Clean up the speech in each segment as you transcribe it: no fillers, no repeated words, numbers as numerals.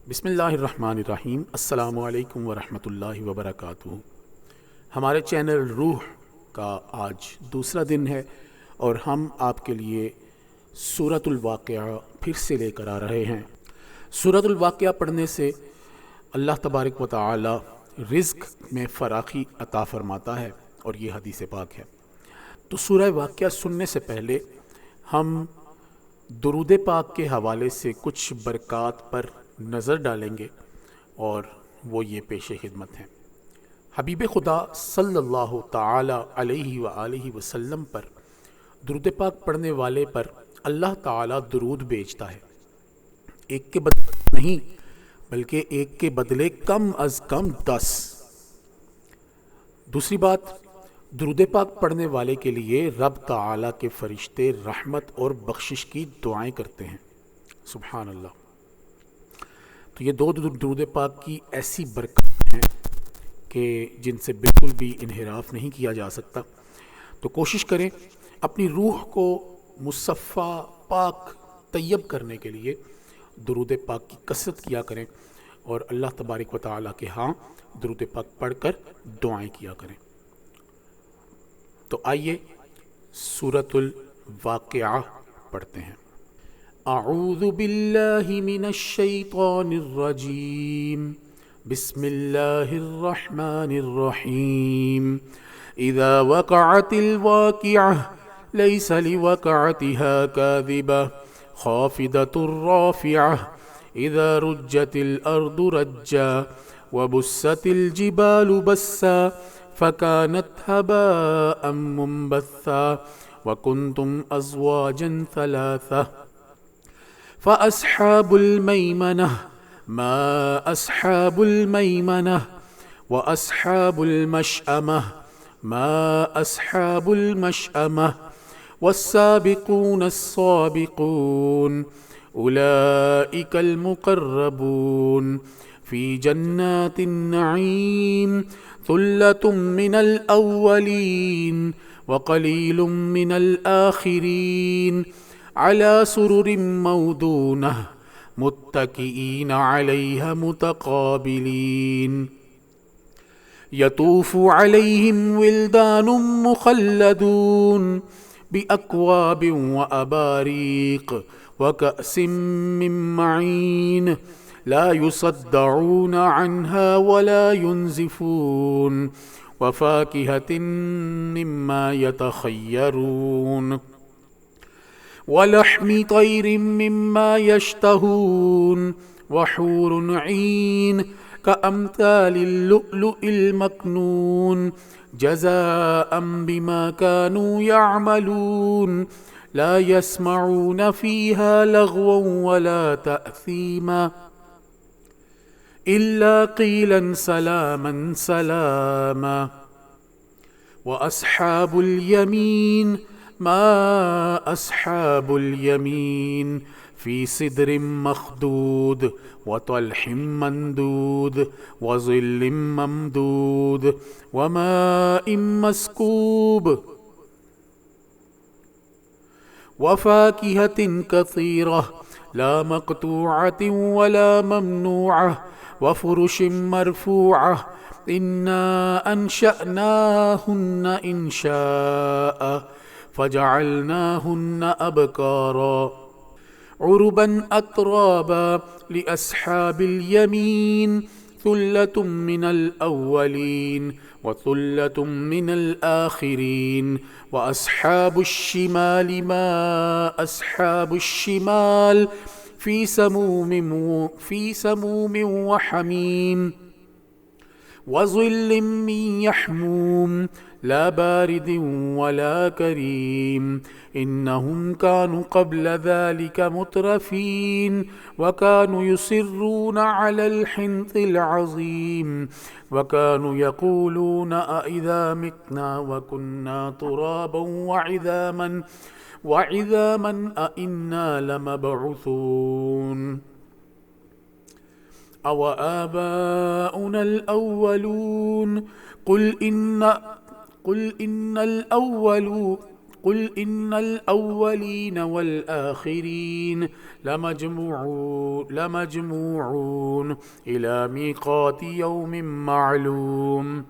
بسم اللہ الرحمن الرحیم۔ السلام علیکم ورحمۃ اللہ وبرکاتہ۔ ہمارے چینل روح کا آج دوسرا دن ہے اور ہم آپ کے لیے سورۃ الواقعہ پھر سے لے کر آ رہے ہیں۔ سورۃ الواقعہ پڑھنے سے اللہ تبارک و تعالی رزق میں فراخی عطا فرماتا ہے اور یہ حدیث پاک ہے۔ تو سورہ واقعہ سننے سے پہلے ہم درود پاک کے حوالے سے کچھ برکات پر نظر ڈالیں گے اور وہ یہ پیش خدمت ہیں۔ حبیب خدا صلی اللہ تعالی علیہ وآلہ وسلم پر درود پاک پڑھنے والے پر اللہ تعالی درود بھیجتا ہے، ایک کے بدلے نہیں بلکہ ایک کے بدلے کم از کم 10۔ دوسری بات، درود پاک پڑھنے والے کے لیے رب تعالی کے فرشتے رحمت اور بخشش کی دعائیں کرتے ہیں۔ سبحان اللہ۔ تو یہ دو درود پاک کی ایسی برکات ہیں کہ جن سے بالکل بھی انحراف نہیں کیا جا سکتا۔ تو کوشش کریں اپنی روح کو مصفا پاک طیب کرنے کے لیے درود پاک کی کثرت کیا کریں اور اللہ تبارک و تعالیٰ کے ہاں درود پاک پڑھ کر دعائیں کیا کریں۔ تو آئیے سورۃ الواقعہ پڑھتے ہیں۔ اعوذ باللہ من الشیطان الرجیم، بسم اللہ الرحمن الرحیم۔ اذا وقعت الواقعہ لیس لوقعتها کاذبہ خافضۃ رافعہ اذا رجت الارض رجا وبست الجبال بسا فكانت هباء منبثا وكنتم أزواجا ثلاثة فأصحاب الميمنة ما أصحاب الميمنة وأصحاب المشأمة ما أصحاب المشأمة والسابقون السابقون أولئك المقربون في جنات النعيم ثلة من الأولين وقليل من الآخرين على سرر موضونة متكئين عليها متقابلين يطوف عليهم ولدان مخلدون بأكواب وأباريق وكأس من معين لا يصدعون عنها ولا ينزفون وفاكهة مما يتخيرون ولحم طير مما يشتهون وحور عين كأمثال اللؤلؤ المكنون جزاء بما كانوا يعملون لا يسمعون فيها لغوا ولا تأثيما إلا قيلا سلاما سلاما وأصحاب اليمين ما أصحاب اليمين في سدر مخضود وطلح مندود وظل ممدود وماء مسكوب وفاكهة كثيرة لا مقطوعة ولا ممنوعة وفرش مرفوعة إنا أنشأناهن إنشاء فجعلناهن أبكارا عربا أترابا لأصحاب اليمين ثلة من الأولين وثلة من الآخرين وأصحاب الشمال ما أصحاب الشمال في سموم وحميم وظل من يحموم لا بارد ولا كريم إنهم كانوا قبل ذلك مترفين وكانوا يصرون على الحنث العظيم وكانوا يقولون أإذا متنا وكنا ترابا وعظاما أإنا لمبعوثون أو آباؤنا الأولون قل إن قل إن الأولين والآخرين لمجموعون إلى ميقات يوم معلوم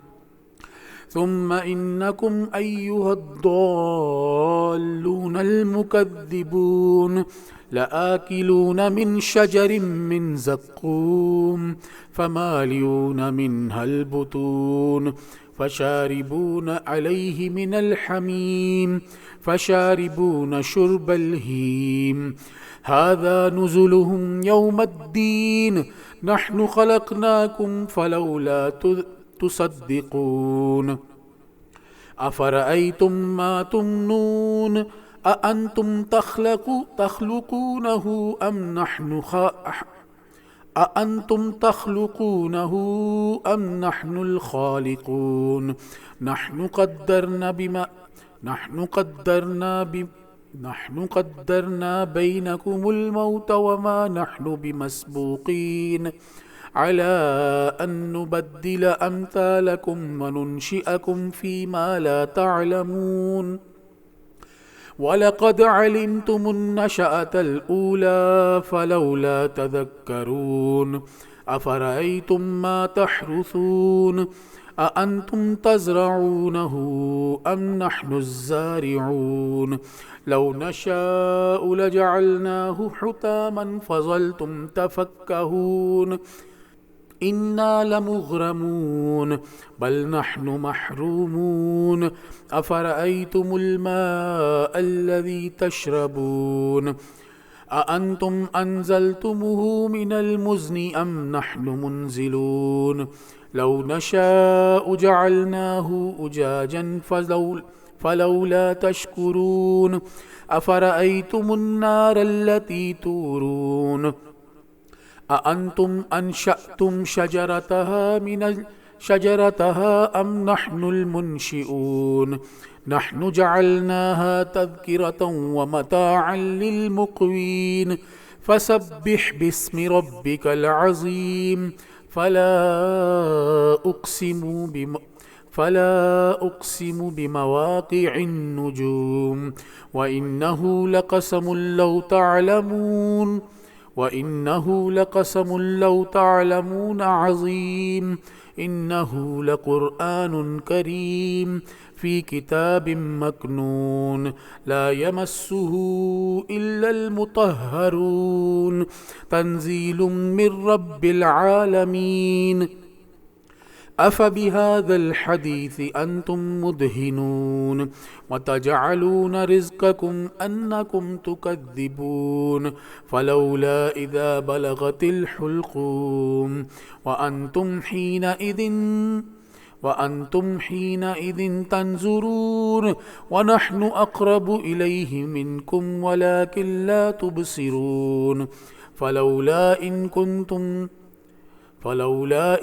ثم إنكم أيها الضالون المكذبون لآكلون من شجر من زقوم فمالئون منها البطون فشاربون عليه من الحميم فشاربون شرب الهيم هذا نزلهم يوم الدين نحن خلقناكم فلولا تصدقون أفرأيتم ما تمنون أأنتم تخلقونه أم نحن الخالقون نحن قدرنا بينكم الموت وما نحن بمسبوقين على أن نبدل أمثالكم وننشئكم فيما لا تعلمون وَلَقَدْ عَلِمْتُمُ النَّشَأَةَ الْأُولَى فَلَوْلَا تَذَكَّرُونَ أَفَرَأَيْتُمْ مَا تَحْرُثُونَ أَأَنْتُمْ تَزْرَعُونَهُ أَمْ نَحْنُ الزَّارِعُونَ لَوْ نَشَاءُ لَجَعَلْنَاهُ حُطَامًا فَظَلْتُمْ تَفَكَّهُونَ إنا لمغرمون بل نحن محرومون أفرأيتم الماء الذي تشربون أأنتم أنزلتموه من المزن أم نحن منزلون لو نشاء جعلناه أجاجا فلولا تشكرون أفرأيتم النار التي تورون أأنتم أنشأتم شجرتها أم نحن المنشئون نحن جعلناها تذكرة ومتاعا للمقوين فسبح باسم ربك العظيم فلا أقسم بمواقع النجوم وإنه لقسم لو تعلمون عظيم إنه لقرآن كريم في كتاب مكنون لا يمسه إلا المطهرون تنزيل من رب العالمين أفبهذا الحديث أنتم مدهنون وتجعلون رزقكم أنكم تكذبون فلولا إذا بلغت الحلقوم وأنتم حينئذ تنظرون ونحن أقرب إليه منكم ولكن لا تبصرون فلولا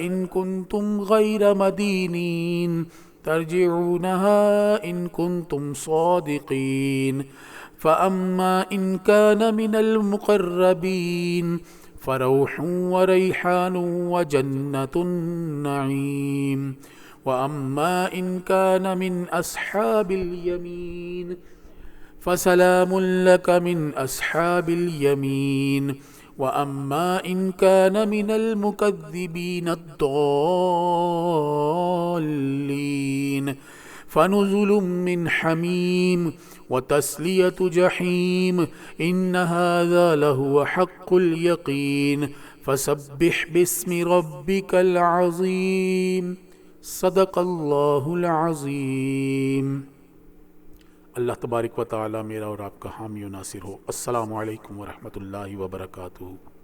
إن كنتم غير مدينين ترجعونها إن كنتم صادقين فأما إن كان من المقربين فروح وريحان وجنة النعيم وأما إن كان من أصحاب اليمين فسلام لك من أصحاب اليمين وأما إن كان من المكذبين الضالين فنزل من حميم وتسلية جحيم إن هذا لهو حق اليقين فسبح باسم ربك العظيم صدق اللہ العظیم۔ اللہ تبارک و تعالی میرا اور آپ کا حامی و ناصر ہو۔ السلام علیکم ورحمۃ اللہ وبرکاتہ۔